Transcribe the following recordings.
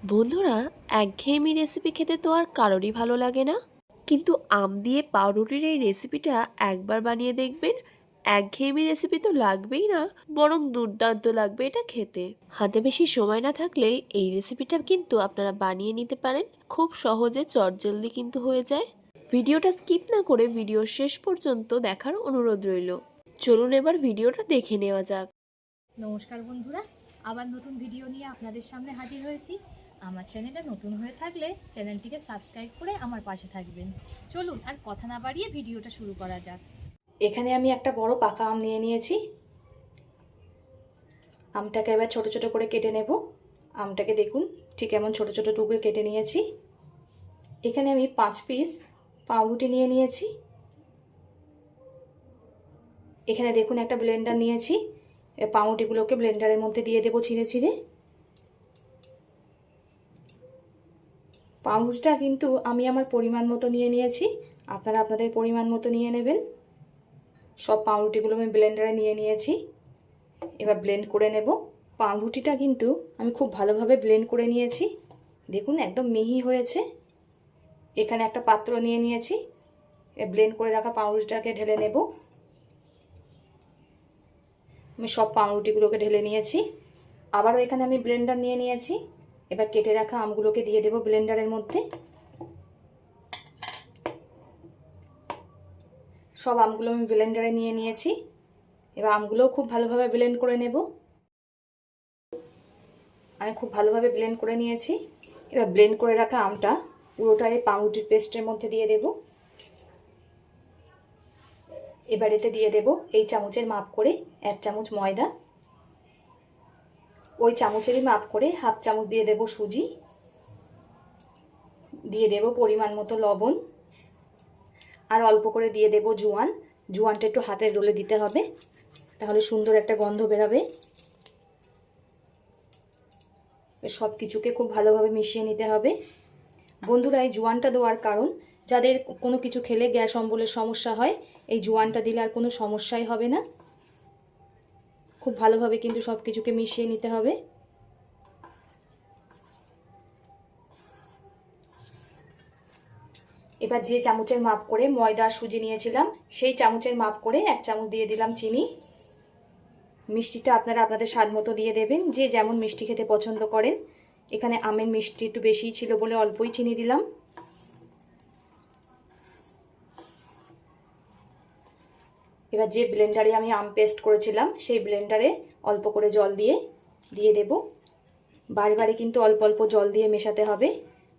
বন্ধুরা, একঘেয়েমি রেসিপি খেতে তো আর কারোরই ভালো লাগে না। কিন্তু আম দিয়ে পাউরুটির এই রেসিপিটা একবার বানিয়ে দেখবেন। একঘেয়েমি রেসিপি তো লাগবেই না, বরং দুর্দান্ত লাগবে এটা খেতে। হাতে বেশি সময় না থাকলে এই রেসিপিটা কিন্তু আপনারা বানিয়ে নিতে পারেন। খুব সহজে চটজলদি কিন্তু হয়ে যায়। ভিডিওটা স্কিপ না করে ভিডিও শেষ পর্যন্ত দেখার অনুরোধ রইল। চলুন এবার ভিডিওটা দেখে নেওয়া যাক। নমস্কার বন্ধুরা, আবার নতুন ভিডিও নিয়ে আপনাদের সামনে হাজির হয়েছি। আমার চ্যানেলে নতুন হয়ে থাকলে চ্যানেলটিকে সাবস্ক্রাইব করে আমার পাশে থাকবেন। চলুন আর কথা না বাড়িয়ে ভিডিওটা শুরু করা যাক। এখানে আমি একটা বড় পাকা আম নিয়ে নিয়েছি। আমটাকে এবার ছোট ছোট করে কেটে নেব। আমটাকে দেখুন ঠিক এমন ছোট ছোট টুকরো কেটে নিয়েছি। এখানে আমি 5 পিস পাউরুটি নিয়ে নিয়েছি। এখানে দেখুন একটা ব্লেন্ডার নিয়েছি। পাউরুটিগুলোকে ব্লেন্ডারের মধ্যে দিয়ে দেবো ছিঁড়ে ছিঁড়ে। পাউরুটিটা কিন্তু আমি আমার পরিমাণ মতো নিয়ে নিয়েছি, আপনারা আপনাদের পরিমাণ মতো নিয়ে নেবেন। সব পাউরুটিগুলো আমি ব্লেন্ডারে নিয়ে নিয়েছি। এবার ব্লেন্ড করে নেব। পাউরুটিটা কিন্তু আমি খুব ভালোভাবে ব্লেন্ড করে নিয়েছি, দেখুন একদম মিহি হয়েছে। এখানে একটা পাত্র নিয়ে নিয়েছি, ব্লেন্ড করে রাখা পাউরুটিটাকে ঢেলে নেব। আমি সব পাউরুটিগুলোকে ঢেলে নিয়েছি। আবারও এখানে আমি ব্লেন্ডার নিয়ে নিয়েছি। এবার কেটে রাখা আমগুলোকে দিয়ে দেব ব্লেন্ডারের মধ্যে। সব আমগুলো আমি ব্লেন্ডারে নিয়ে নিয়েছি। এবার আমগুলোও খুব ভালোভাবে ব্লেন্ড করে নেব। আমি খুব ভালোভাবে ব্লেন্ড করে নিয়েছি। এবার ব্লেন্ড করে রাখা আমটা পুরোটা এই পাউরুটির পেস্টের মধ্যে দিয়ে দেব। এবার এতে দিয়ে দেব এই চামচের মাপ করে 1 চামচ ময়দা। ওই চামচেরই মাপ করে হাফ চামচ দিয়ে দেব সুজি। দিয়ে দেব পরিমাণ মতো লবণ। আর অল্প করে দিয়ে দেব জোয়ান। জোয়ানটা একটু হাতের ডলে দিতে হবে, তাহলে সুন্দর একটা গন্ধ বেরোবে। সব কিছুকে খুব ভালোভাবে মিশিয়ে নিতে হবে। বন্ধুরা, এই জোয়ানটা দেওয়ার কারণ, যাদের কোনো কিছু খেলে গ্যাস অম্বলের সমস্যা হয়, এই জোয়ানটা দিলে আর কোনো সমস্যাই হবে না। খুব ভালোভাবে কিন্তু সব কিছুকে মিশিয়ে নিতে হবে। এবার যে চামচের মাপ করে ময়দা সুজি নিয়েছিলাম, সেই চামচের মাপ করে 1 চামচ দিয়ে দিলাম চিনি। মিষ্টিটা আপনারা আপনাদের স্বাদ মতো দিয়ে দেবেন, যে যেমন মিষ্টি খেতে পছন্দ করেন। এখানে আমের মিষ্টি একটু বেশিই ছিল বলে অল্পই চিনি দিলাম। এবার যে ব্লেন্ডারে আমি আম পেস্ট করেছিলাম, সেই ব্লেন্ডারে অল্প করে জল দিয়ে দেব। বারে বারে কিন্তু অল্প অল্প জল দিয়ে মেশাতে হবে,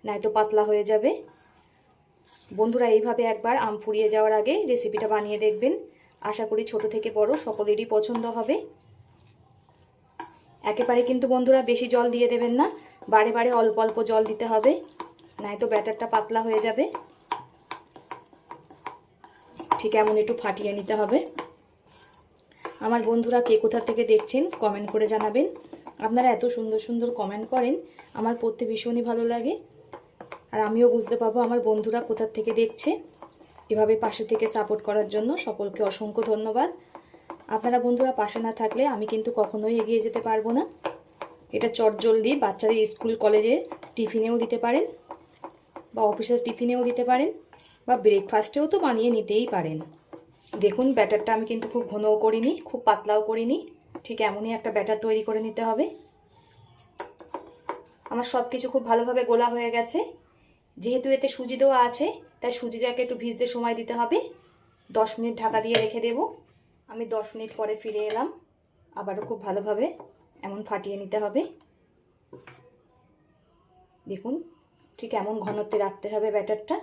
নয়তো পাতলা হয়ে যাবে। বন্ধুরা, এইভাবে একবার আম ফুরিয়ে যাওয়ার আগে রেসিপিটা বানিয়ে দেখবেন। আশা করি ছোট থেকে বড় সকলেরই পছন্দ হবে। একেবারে কিন্তু বন্ধুরা বেশি জল দিয়ে দেবেন না, বারে বারে অল্প অল্প জল দিতে হবে, নয়তো ব্যাটারটা পাতলা হয়ে যাবে। ঠিক এমন একটু ফাটিয়ে নিতে হবে। আমার বন্ধুরা কে কোথা থেকে দেখছেন কমেন্ট করে জানাবেন। আপনারা এত সুন্দর সুন্দর কমেন্ট করেন, আমার পড়তে ভীষণই ভালো লাগে। আর আমিও বুঝতে পারবো আমার বন্ধুরা কোথা থেকে দেখছে। এভাবে পাশে থেকে সাপোর্ট করার জন্য সকলকে অসংখ্য ধন্যবাদ। আপনারা বন্ধুরা পাশে না থাকলে আমি কিন্তু কখনোই এগিয়ে যেতে পারবো না। এটা চটজলদি বাচ্চাদের স্কুল কলেজে টিফিনেও দিতে পারেন, বা অফিসের টিফিনেও দিতে পারেন, বা ব্রেকফাস্টেও তো বানিয়ে নিতেই পারেন। দেখুন ব্যাটারটা আমি কিন্তু খুব ঘনও করিনি, খুব পাতলাও করিনি। ঠিক এমনই একটা ব্যাটার তৈরি করে নিতে হবে। আমার সব কিছু খুব ভালোভাবে গোলা হয়ে গেছে। যেহেতু এতে সুজি দেওয়া আছে, তাই সুজিটাকে একটু ভিজতে সময় দিতে হবে। 10 মিনিট ঢাকা দিয়ে রেখে দেব। আমি 10 মিনিট পরে ফিরে এলাম। আবারও খুব ভালোভাবে এমন ফাটিয়ে নিতে হবে। দেখুন ঠিক এমন ঘনত্বে রাখতে হবে ব্যাটারটা।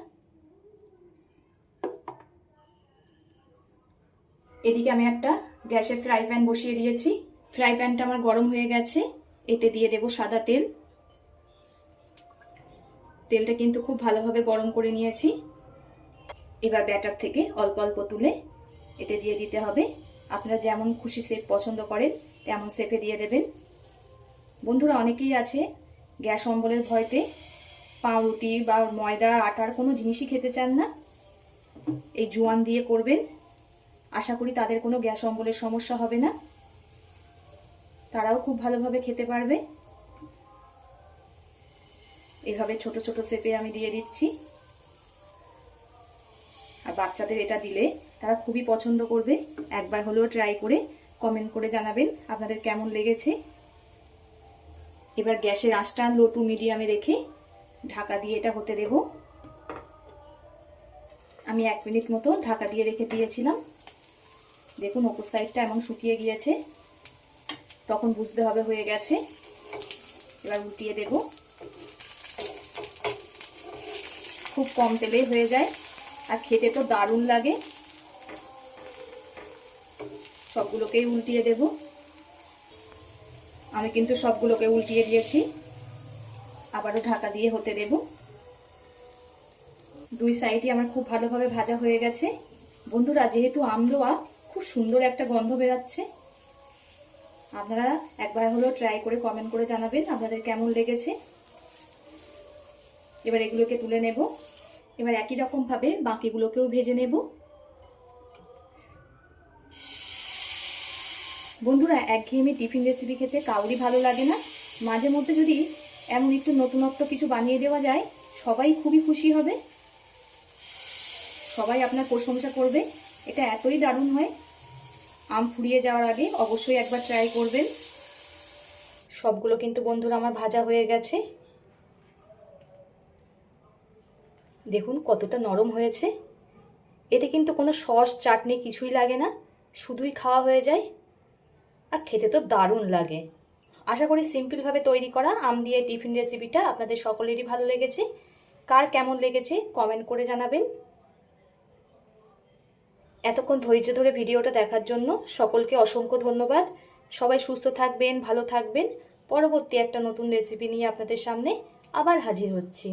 এদিকে আমি একটা গ্যাসে ফ্রাই প্যান বসিয়ে দিয়েছি। ফ্রাই প্যানটা আমার গরম হয়ে গেছে। এতে দিয়ে দেব সাদা তেল। তেলটা কিন্তু খুব ভালোভাবে গরম করে নিয়েছি। এবার ব্যাটার থেকে অল্প অল্প তুলে এতে দিয়ে দিতে হবে। আপনারা যেমন খুশি শেপ পছন্দ করেন তেমন শেপে দিয়ে দেবেন। বন্ধুরা, অনেকেই আছে গ্যাস অম্বলের ভয়তে পাউরুটি বা ময়দা আটার কোনো জিনিসই খেতে চান না। এই জোয়ান দিয়ে করবেন, আশা করি তাদের কোনো গ্যাস অম্বলের সমস্যা হবে না, তারাও খুব ভালোভাবে খেতে পারবে। এভাবে ছোট ছোট শেপে আমি দিয়ে দিচ্ছি। আর বাচ্চাদের এটা দিলে তারা খুবই পছন্দ করবে। একবার হলেও ট্রাই করে কমেন্ট করে জানাবেন আপনাদের কেমন লেগেছে। এবার গ্যাসের আঁচটা লো টু মিডিয়ামে রেখে ঢাকা দিয়ে এটা হতে দেব। আমি 1 মিনিট মতো ঢাকা দিয়ে রেখে দিয়েছিলাম। দেখুন ওপর সাইডটা এমন শুকিয়ে গিয়েছে, তখন বুঝতে হবে হয়ে গেছে। এবার উল্টিয়ে দেব। খুব কম তেলেই হয়ে যায় আর খেতে তো দারুণ লাগে। সবগুলোকেই উল্টিয়ে দেব। আমি কিন্তু সবগুলোকে উল্টিয়ে দিয়েছি। আবারও ঢাকা দিয়ে হতে দেব। 2 সাইডই আমার খুব ভালোভাবে ভাজা হয়ে গেছে। বন্ধুরা, যেহেতু আম দেওয়া, খুব সুন্দর একটা গন্ধ বেরাচ্ছে। আপনারা একবার হলেও ট্রাই করে কমেন্ট করে জানাবেন আপনাদের কেমন লেগেছে। এবার এগুলোকে তুলে নেব। এবার একই রকম ভাবে বাকিগুলোকেও ভেজে নেব। বন্ধুরা, একঘেয়েমি টিফিন রেসিপি খেতে কাউরই ভালো লাগে না। মাঝে মধ্যে যদি এমন একটু নতুনত্ব কিছু বানিয়ে দেওয়া যায়, সবাই খুবই খুশি হবে। সবাই আপনার প্রশংসা করবে। এটা এতই দারুণ হয়। আম ফুরিয়ে যাওয়ার আগে অবশ্যই একবার ট্রাই করবেন। সবগুলো কিন্তু বন্ধুরা আমার ভাজা হয়ে গেছে। দেখুন কতটা নরম হয়েছে। এতে কিন্তু কোনো সস চাটনি কিছুই লাগে না, শুধুই খাওয়া হয়ে যায়। আর খেতে তো দারুণ লাগে। আশা করি সিম্পলভাবে তৈরি করা আম দিয়ে টিফিন রেসিপিটা আপনাদের সকলেরই ভালো লেগেছে। কার কেমন লেগেছে কমেন্ট করে জানাবেন। এতক্ষণ ধৈর্য ধরে ভিডিওটা দেখার জন্য সকলকে অসংখ্য ধন্যবাদ। সবাই সুস্থ থাকবেন, ভালো থাকবেন। পরবর্তী একটা নতুন রেসিপি নিয়ে আপনাদের সামনে আবার হাজির হচ্ছি।